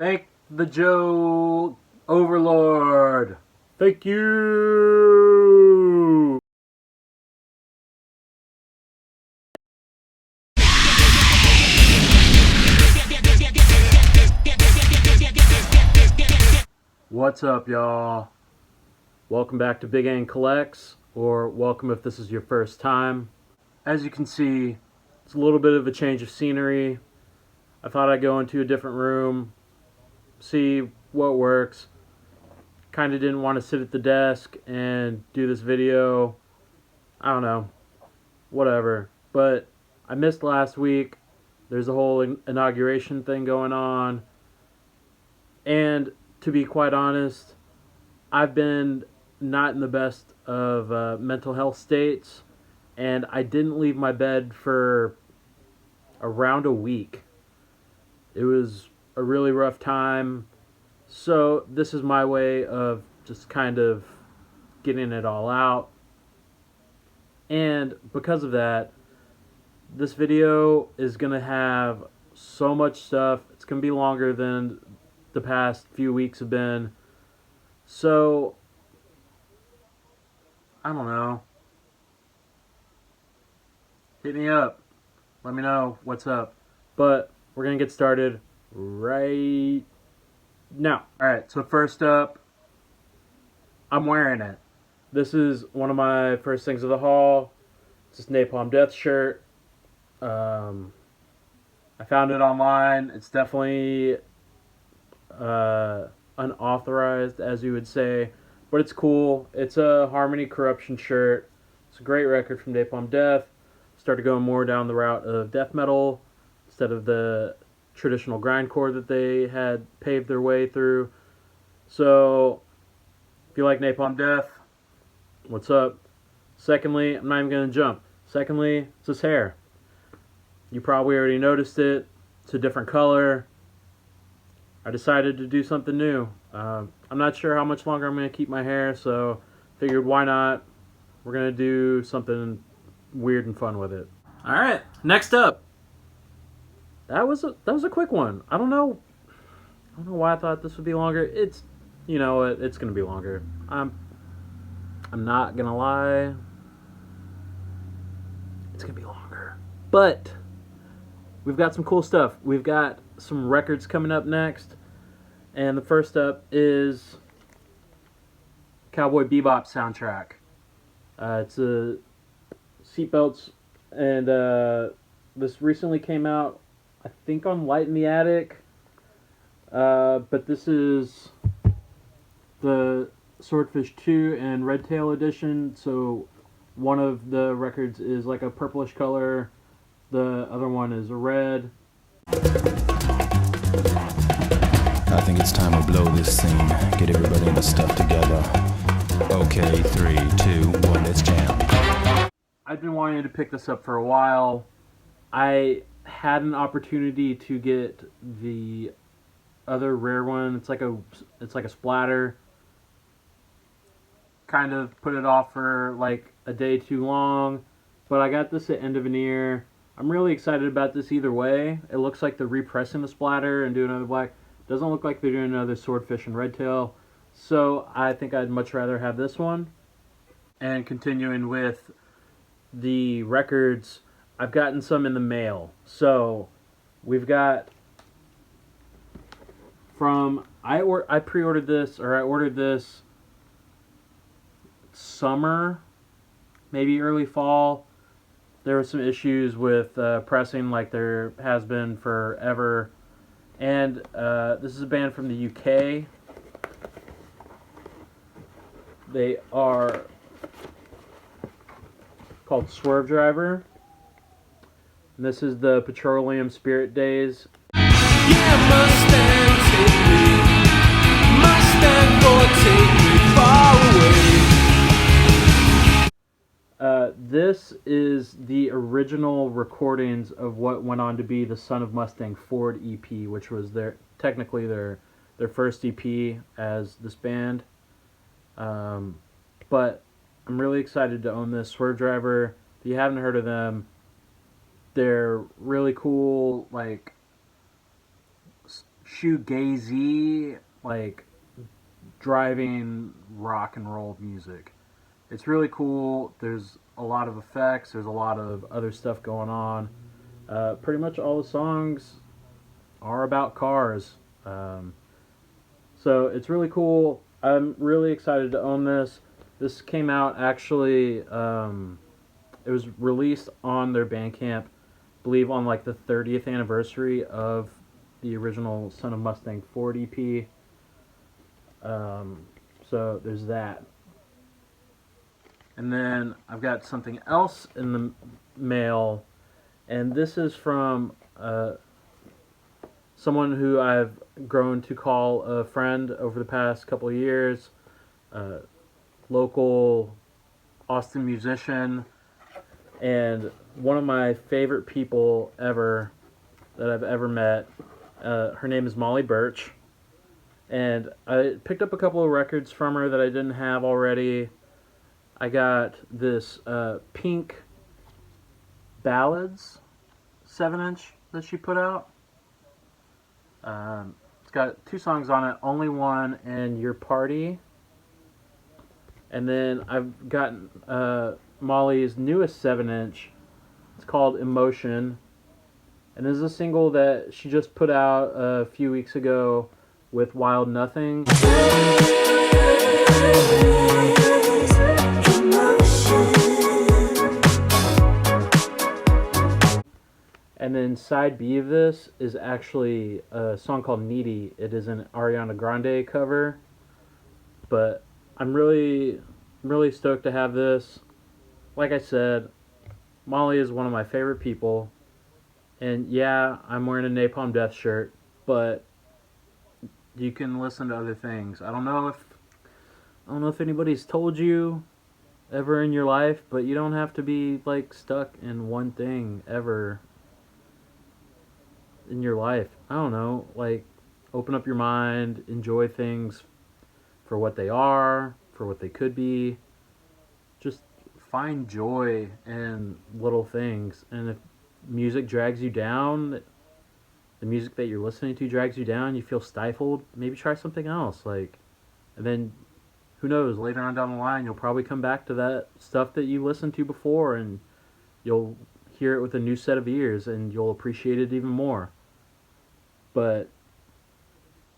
Thank the Joe Overlord. Thank you. What's up, y'all? Welcome back to Big Ang Collects, or welcome if this is your first time. As you can see, it's a little bit of a change of scenery. I thought I'd go into a different room, see what works. Kind of didn't want to sit at the desk and do this video. I don't know, whatever. But I missed last week. There's a whole inauguration thing going on. And to be quite honest, I've been not in the best of mental health states. And I didn't leave my bed for around a week. It was a really rough time. So this is my way of just kind of getting it all out. And because of that, this video is going to have so much stuff. It's going to be longer than the past few weeks have been. So, I don't know. Hit me up. Let me know what's up. But we're going to get started right now. Alright, so first up, I'm wearing it. This is one of my first things of the haul. It's this Napalm Death shirt. I found it online. It's definitely unauthorized, as you would say, but it's cool. It's a Harmony Corruption shirt. It's a great record from Napalm Death. Started going more down the route of death metal instead of the traditional grindcore that they had paved their way through. So, if you like Napalm Death, what's up? Secondly, I'm not even going to jump. Secondly, it's his hair. You probably already noticed it. It's a different color. I decided to do something new. I'm not sure how much longer I'm going to keep my hair, so figured why not? We're going to do something weird and fun with it. All right, next up. That was a quick one. I don't know why I thought this would be longer. It's it's going to be longer. I'm not going to lie. It's going to be longer. But we've got some cool stuff. We've got some records coming up next. And the first up is Cowboy Bebop soundtrack. It's a seatbelts, and this recently came out, I think, on Light in the Attic. But this is the Swordfish 2 and Red Tail edition. So one of the records is like a purplish color. The other one is a red. I think it's time to blow this scene. Get everybody in the stuff together. Okay, 3, 2, 1, let's jam. I've been wanting to pick this up for a while. I had an opportunity to get the other rare one. It's like a splatter. Kind of put it off for like a day too long, but I got this at End of an Ear. I'm really excited about this either way. It looks like they're repressing the splatter and doing another black. Doesn't look like they're doing another Swordfish and Red Tail. So I think I'd much rather have this one. And continuing with the records, I've gotten some in the mail. So we've got from I pre-ordered this, or I ordered this summer, maybe early fall. There were some issues with pressing, like there has been forever. And this is a band from the UK. They are called Swerve Driver. And this is the Petroleum Spirit Days. Yeah, Mustang, take me. Mustang, boy, take me far away. This is the original recordings of what went on to be the Son of Mustang Ford EP, which was technically their first EP as this band. But I'm really excited to own this. Swerve Driver, if you haven't heard of them, they're really cool, like shoegazy, like driving rock and roll music. It's really cool. There's a lot of effects. There's a lot of other stuff going on. Pretty much all the songs are about cars. Um, so it's really cool. I'm really excited to own this. This came out actually. It was released on their Bandcamp, I believe on like the 30th anniversary of the original Son of Mustang Ford EP. So there's that. And then I've got something else in the mail, and this is from someone who I've grown to call a friend over the past couple of years, local Austin musician, and one of my favorite people ever that I've ever met. Her name is Molly Birch, and I picked up a couple of records from her that I didn't have already. I got this Pink Ballads 7-inch that she put out. It's got 2 songs on it, Only One and Your Party. And then I've gotten Molly's newest 7-inch. It's called Emotion. And this is a single that she just put out a few weeks ago with Wild Nothing. And then side B of this is actually a song called Needy. It is an Ariana Grande cover. But I'm really stoked to have this. Like I said, Molly is one of my favorite people. And yeah, I'm wearing a Napalm Death shirt, but you can listen to other things. I don't know if anybody's told you ever in your life, but you don't have to be like stuck in one thing ever in your life. I don't know, like open up your mind, enjoy things for what they are, for what they could be. Just find joy in little things. And if music drags you down, the music that you're listening to drags you down, you feel stifled, maybe try something else. Like, and then who knows, later on down the line you'll probably come back to that stuff that you listened to before, and you'll hear it with a new set of ears and you'll appreciate it even more. But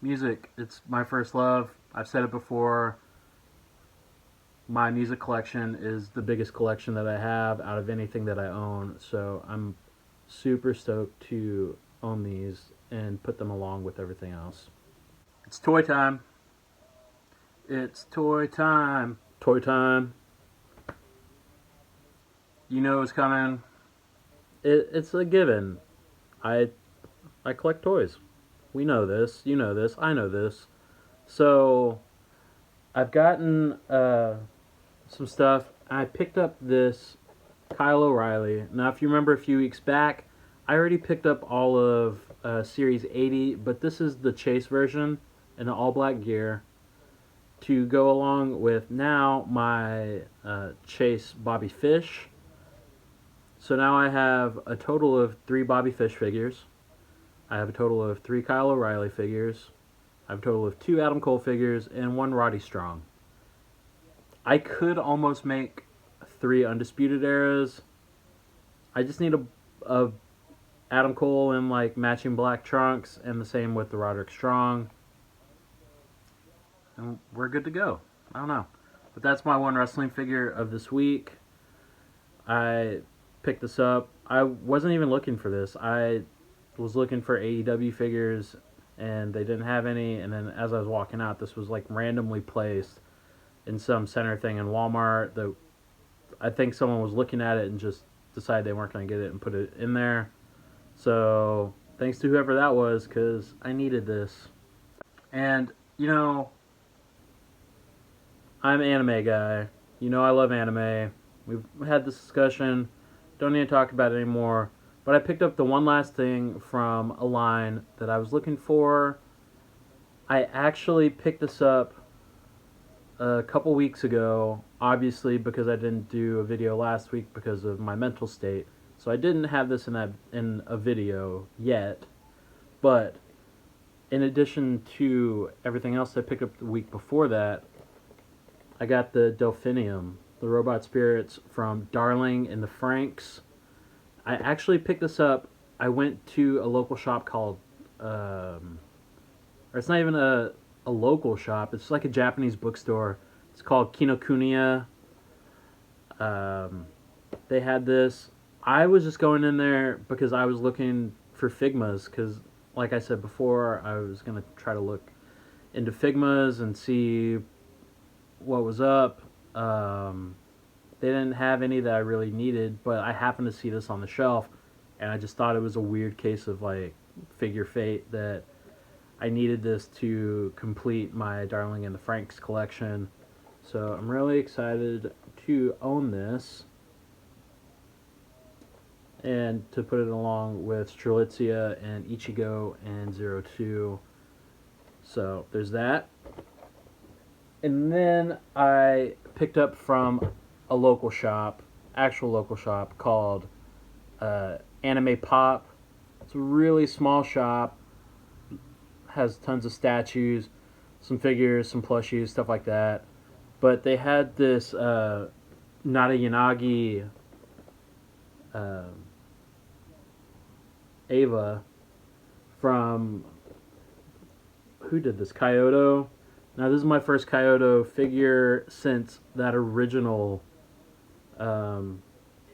music, it's my first love. I've said it before. My music collection is the biggest collection that I have out of anything that I own. So I'm super stoked to own these and put them along with everything else. It's toy time. It's toy time. Toy time. You know it's coming. It's a given. I collect toys. We know this. You know this. I know this. So I've gotten some stuff. I picked up this Kyle O'Reilly. Now, if you remember a few weeks back, I already picked up all of Series 80, but this is the Chase version in the all-black gear to go along with now my Chase Bobby Fish. So now I have a total of 3 Bobby Fish figures. I have a total of 3 Kyle O'Reilly figures. I have a total of 2 Adam Cole figures and 1 Roddy Strong. I could almost make 3 Undisputed Eras. I just need a Adam Cole in like matching black trunks, and the same with the Roderick Strong. And we're good to go. I don't know. But that's my one wrestling figure of this week. I picked this up. I wasn't even looking for this. I was looking for AEW figures, and they didn't have any. And then as I was walking out, this was like randomly placed in some center thing in Walmart. I think someone was looking at it and just decided they weren't going to get it and put it in there. So thanks to whoever that was, because I needed this. And, you know, I'm an anime guy. You know I love anime. We've had this discussion. Don't need to talk about it anymore. But I picked up the one last thing from a line that I was looking for. I actually picked this up a couple weeks ago, obviously because I didn't do a video last week because of my mental state. So I didn't have this in a video yet. But in addition to everything else I picked up the week before that, I got the Delphinium, the robot spirits from Darling and the Franks. I actually picked this up. I went to a local shop called, or it's not even a local shop. It's like a Japanese bookstore. It's called Kinokuniya. They had this. I was just going in there because I was looking for Figmas. Because, like I said before, I was going to try to look into Figmas and see what was up. They didn't have any that I really needed, but I happened to see this on the shelf, and I just thought it was a weird case of like figure fate that I needed this to complete my Darling and the Franks collection. So I'm really excited to own this and to put it along with Strelitzia and Ichigo and Zero Two. So there's that. And then I picked up from a local shop, actual local shop called Anime Pop. It's a really small shop, has tons of statues, some figures, some plushies, stuff like that. But they had this Nara Yanagi Ava from, who did this? Kyoto. Now this is my first Kyoto figure since that original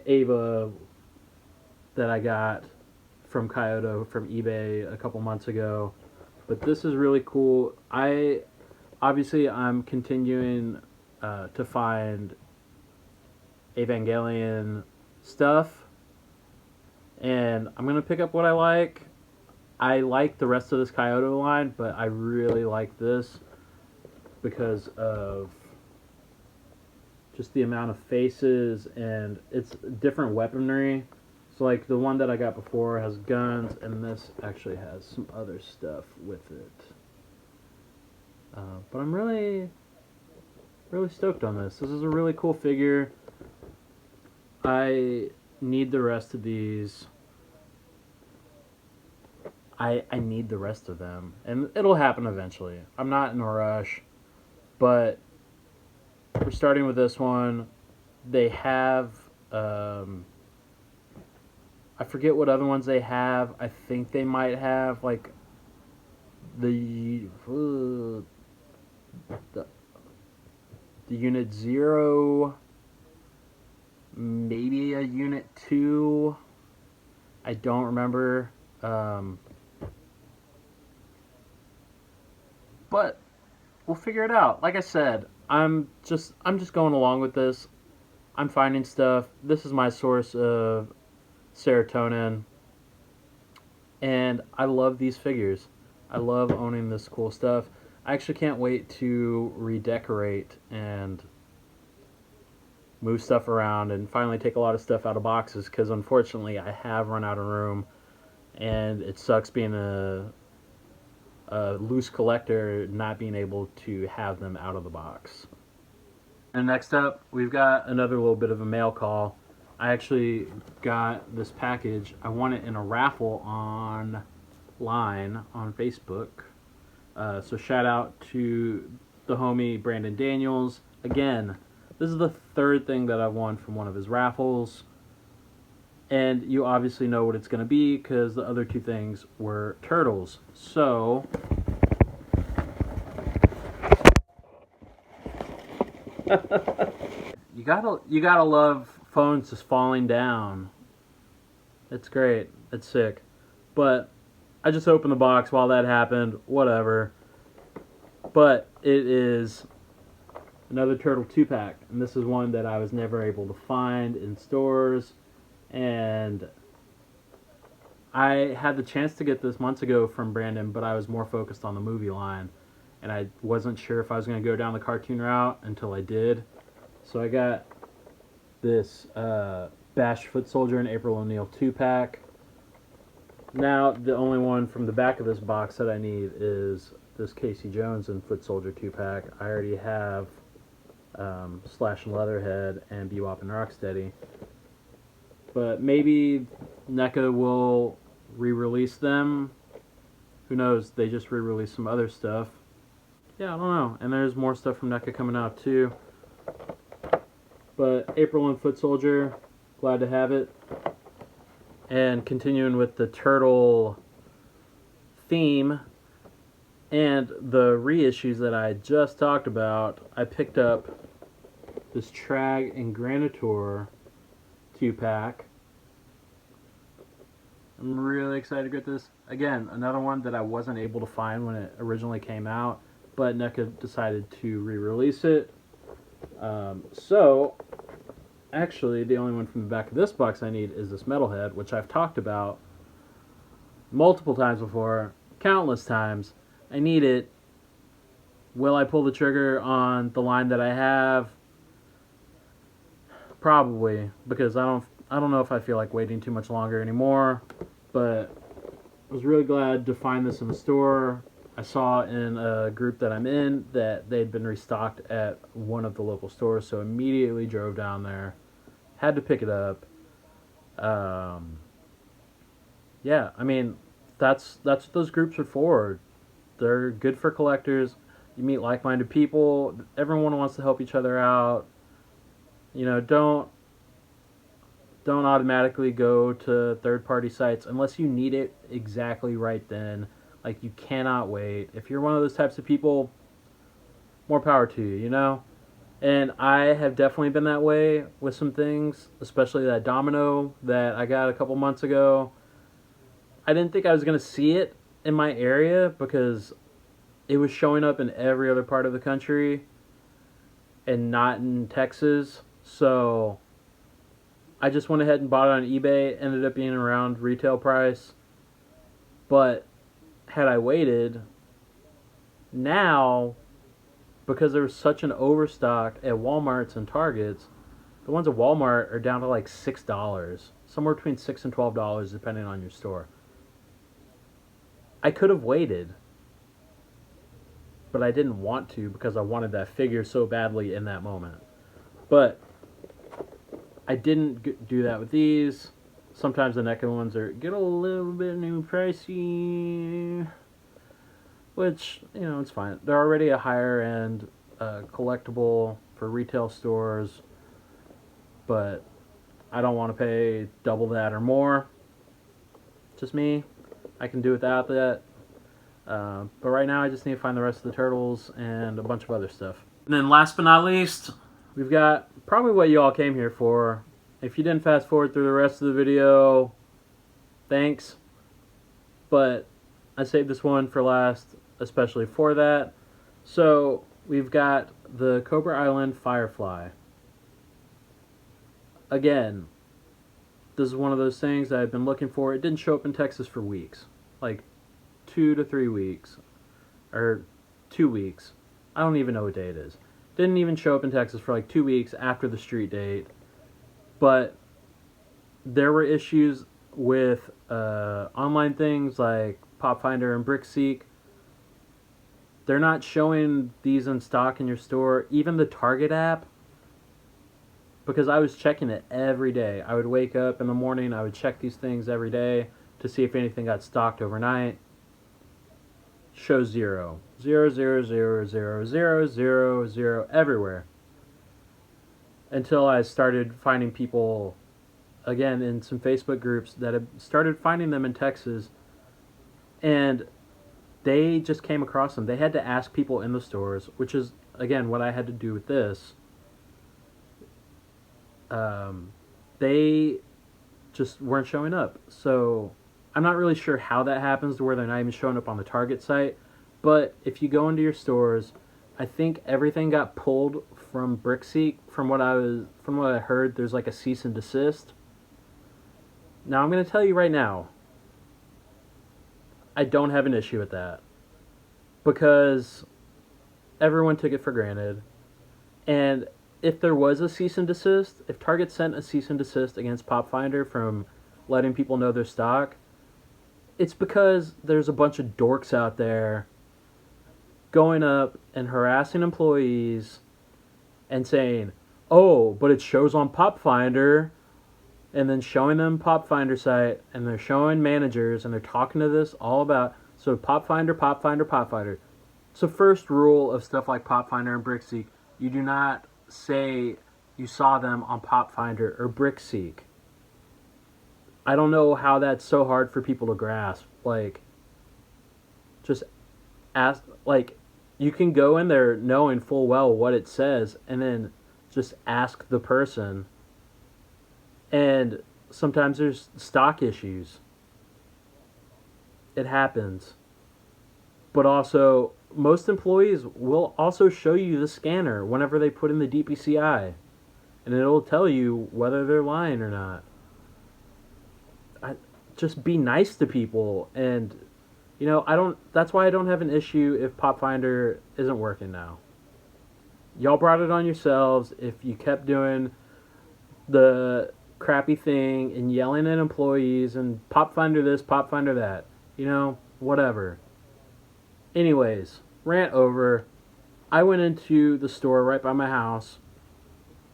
Ava that I got from Kyoto from eBay a couple months ago. But this is really cool. I'm continuing to find Evangelion stuff, and I'm gonna pick up what I like. I like the rest of this Kyoto line, but I really like this because of just the amount of faces, and it's different weaponry. So like the one that I got before has guns, and this actually has some other stuff with it. But I'm really stoked on this. This is a really cool figure. I need the rest of these. I need the rest of them, and it'll happen eventually. I'm not in a rush, but we're starting with this one. They have, I forget what other ones they have. I think they might have like the Unit 0, maybe a Unit 2. I don't remember. But we'll figure it out. Like I said, I'm just going along with this. I'm finding stuff. This is my source of serotonin. And I love these figures. I love owning this cool stuff. I actually can't wait to redecorate and move stuff around and finally take a lot of stuff out of boxes, because unfortunately I have run out of room, and it sucks being a loose collector not being able to have them out of the box. And next up, we've got another little bit of a mail call. I actually got this package. I won it in a raffle online on Facebook. So shout out to the homie Brandon Daniels. Again, this is the third thing that I've won from one of his raffles. And you obviously know what it's going to be, because the other two things were turtles. So you gotta love phones just falling down. It's great. It's sick. But I just opened the box while that happened. Whatever. But it is another Turtle 2-pack. And this is one that I was never able to find in stores. And I had the chance to get this months ago from Brandon, but I was more focused on the movie line. And I wasn't sure if I was going to go down the cartoon route until I did. So I got this Bash Foot Soldier and April O'Neil 2-pack. Now, the only one from the back of this box that I need is this Casey Jones and Foot Soldier 2-pack. I already have Slash and Leatherhead and Bebop and Rocksteady. But maybe NECA will re-release them Who knows? They just re-released some other stuff. Yeah, I don't know. And there's more stuff from NECA coming out too. But April and Foot Soldier, glad to have it. And continuing with the turtle theme and the reissues that I just talked about, I picked up this Trag and Granitor 2-pack. I'm really excited to get this. Again, another one that I wasn't able to find when it originally came out, but NECA decided to re-release it. So, actually, the only one from the back of this box I need is this Metalhead, which I've talked about multiple times before, countless times. I need it. Will I pull the trigger on the line that I have? Probably, because I don't know if I feel like waiting too much longer anymore. But I was really glad to find this in the store. I saw in a group that I'm in that they'd been restocked at one of the local stores, so immediately drove down there. Had to pick it up. Yeah, I mean, that's what those groups are for. They're good for collectors. You meet like-minded people. Everyone wants to help each other out. You know, don't automatically go to third-party sites unless you need it exactly right then. Like, you cannot wait. If you're one of those types of people, more power to you, you know? And I have definitely been that way with some things, especially that domino that I got a couple months ago. I didn't think I was going to see it in my area because it was showing up in every other part of the country and not in Texas. So I just went ahead and bought it on eBay. Ended up being around retail price. But had I waited, now, because there was such an overstock at Walmarts and Targets, the ones at Walmart are down to like $6. Somewhere between $6 and $12 depending on your store. I could have waited, but I didn't want to because I wanted that figure so badly in that moment. But I didn't do that with these. Sometimes the NECA ones get a little bit new pricey, which, you know, it's fine. They're already a higher end collectible for retail stores, but I don't want to pay double that or more. Just me. I can do without that. But right now I just need to find the rest of the turtles and a bunch of other stuff. And then last but not least, we've got probably what you all came here for. If you didn't fast forward through the rest of the video, thanks. But I saved this one for last, especially for that. So we've got the Cobra Island Firefly. Again, this is one of those things that I've been looking for. It didn't show up in Texas for weeks. Like 2 to 3 weeks. Or 2 weeks. I don't even know what day it is. Didn't even show up in Texas for like 2 weeks after the street date. But there were issues with online things like Pop Finder and BrickSeek. They're not showing these in stock in your store. Even the Target app, because I was checking it every day. I would wake up in the morning, I would check these things every day to see if anything got stocked overnight. Shows 0. 0, 0, 0, 0, 0, 0, 0, everywhere. Until I started finding people, again, in some Facebook groups that had started finding them in Texas, and they just came across them. They had to ask people in the stores, which is, again, what I had to do with this. They just weren't showing up. So I'm not really sure how that happens to where they're not even showing up on the Target site. But if you go into your stores, I think everything got pulled from BrickSeek. From what I heard, there's like a cease and desist. Now I'm going to tell you right now, I don't have an issue with that because everyone took it for granted. And if there was a cease and desist, if Target sent a cease and desist against Pop Finder from letting people know their stock, it's because there's a bunch of dorks out there going up and harassing employees and saying, oh, but it shows on Pop Finder, and then showing them Pop Finder site, and they're showing managers, and they're talking to this all about, So Pop Finder, Pop Finder, Pop Finder. So first rule of stuff like Pop Finder and BrickSeek, you do not say you saw them on Pop Finder or BrickSeek. I don't know how that's so hard for people to grasp. Like, just ask, like, you can go in there knowing full well what it says and then just ask the person. And sometimes there's stock issues. It happens. But also, most employees will also show you the scanner whenever they put in the DPCI. And it'll tell you whether they're lying or not. Just be nice to people. And, that's why I don't have an issue if Pop Finder isn't working now. Y'all brought it on yourselves. If you kept doing the crappy thing and yelling at employees and Pop Finder this, Pop Finder that, whatever. Anyways, rant over. I went into the store right by my house,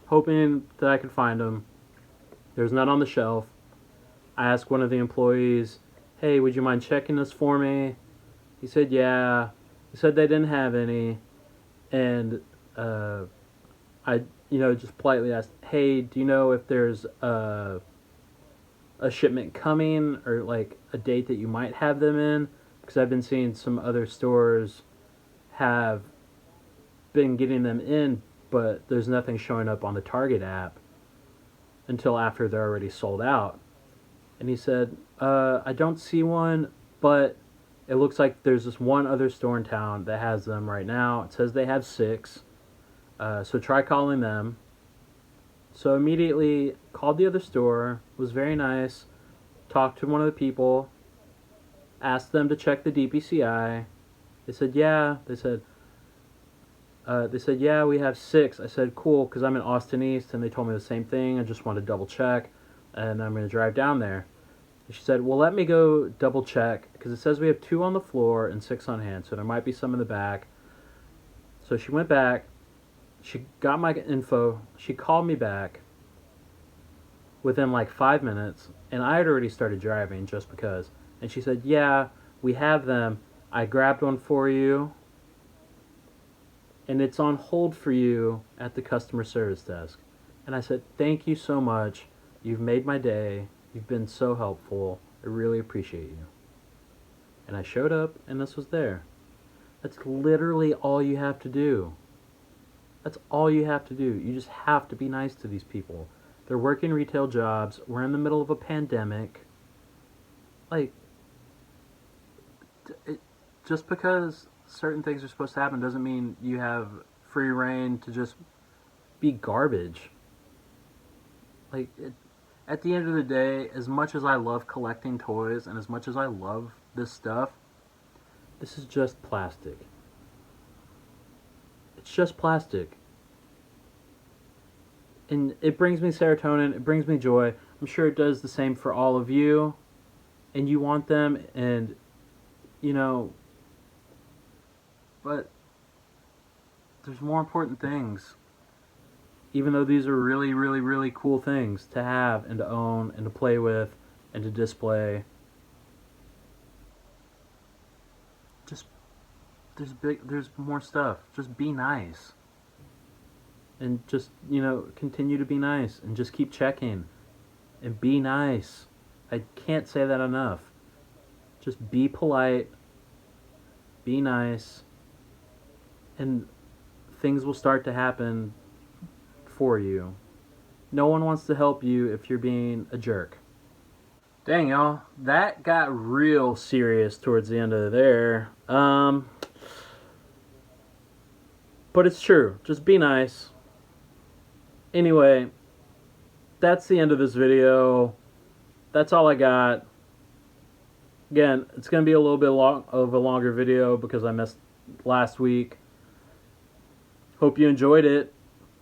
hoping that I could find them. There's none on the shelf. I asked one of the employees, hey, would you mind checking this for me? He said, yeah. He said they didn't have any. And I, just politely asked, hey, do you know if there's a shipment coming or like a date that you might have them in? Because I've been seeing some other stores have been getting them in, but there's nothing showing up on the Target app until after they're already sold out. And he said, I don't see one, but it looks like there's this one other store in town that has them right now. It says they have 6. So try calling them. So immediately called the other store, was very nice, talked to one of the people, asked them to check the DPCI. They said, yeah. They said, yeah, we have 6. I said, cool, because I'm in Austin East, and they told me the same thing. I just wanted to double check, and I'm going to drive down there. And she said, well, let me go double check, because it says we have 2 on the floor and 6 on hand, so there might be some in the back. So she went back. She got my info. She called me back within like 5 minutes, and I had already started driving just because. And she said, yeah, we have them. I grabbed one for you, and it's on hold for you at the customer service desk. And I said, thank you so much. You've made my day. You've been so helpful. I really appreciate you. And I showed up, and this was there. That's literally all you have to do. That's all you have to do. You just have to be nice to these people. They're working retail jobs. We're in the middle of a pandemic. Like, just because certain things are supposed to happen doesn't mean you have free reign to just be garbage. Like, at the end of the day, as much as I love collecting toys and as much as I love this stuff, this is just plastic. It's just plastic. And it brings me serotonin, it brings me joy. I'm sure it does the same for all of you. And you want them, and, but there's more important things. Even though these are really, really, really cool things to have and to own and to play with and to display. Just, there's more stuff. Just be nice. And just, continue to be nice. And just keep checking. And be nice. I can't say that enough. Just be polite. Be nice. And things will start to happen for you. No one wants to help you if you're being a jerk. Dang, y'all. That got real serious towards the end of there. But it's true. Just be nice. Anyway, that's the end of this video. That's all I got. Again, it's going to be a little bit of a longer video because I missed last week. Hope you enjoyed it.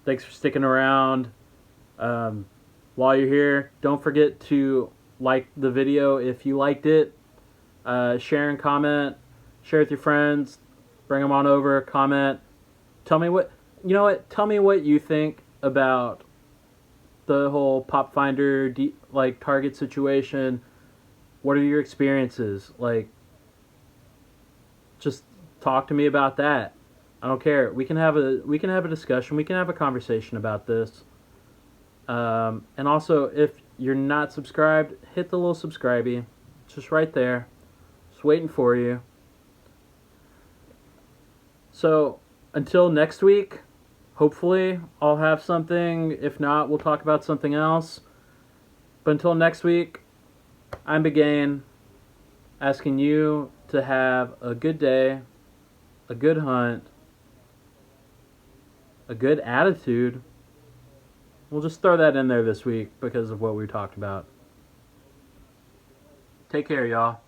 Thanks for sticking around. While you're here, don't forget to like the video if you liked it. Share and comment. Share with your friends. Bring them on over. Comment. Tell me what you think about the whole Pop Finder Target situation. What are your experiences? just talk to me about that. I don't care. We can have a discussion. We can have a conversation about this. And also, if you're not subscribed, hit the little subscribey. It's just right there. Just waiting for you. So, until next week, hopefully I'll have something. If not, we'll talk about something else. But until next week, I'm Begain, asking you to have a good day, a good hunt, a good attitude. We'll just throw that in there this week because of what we talked about. Take care, y'all.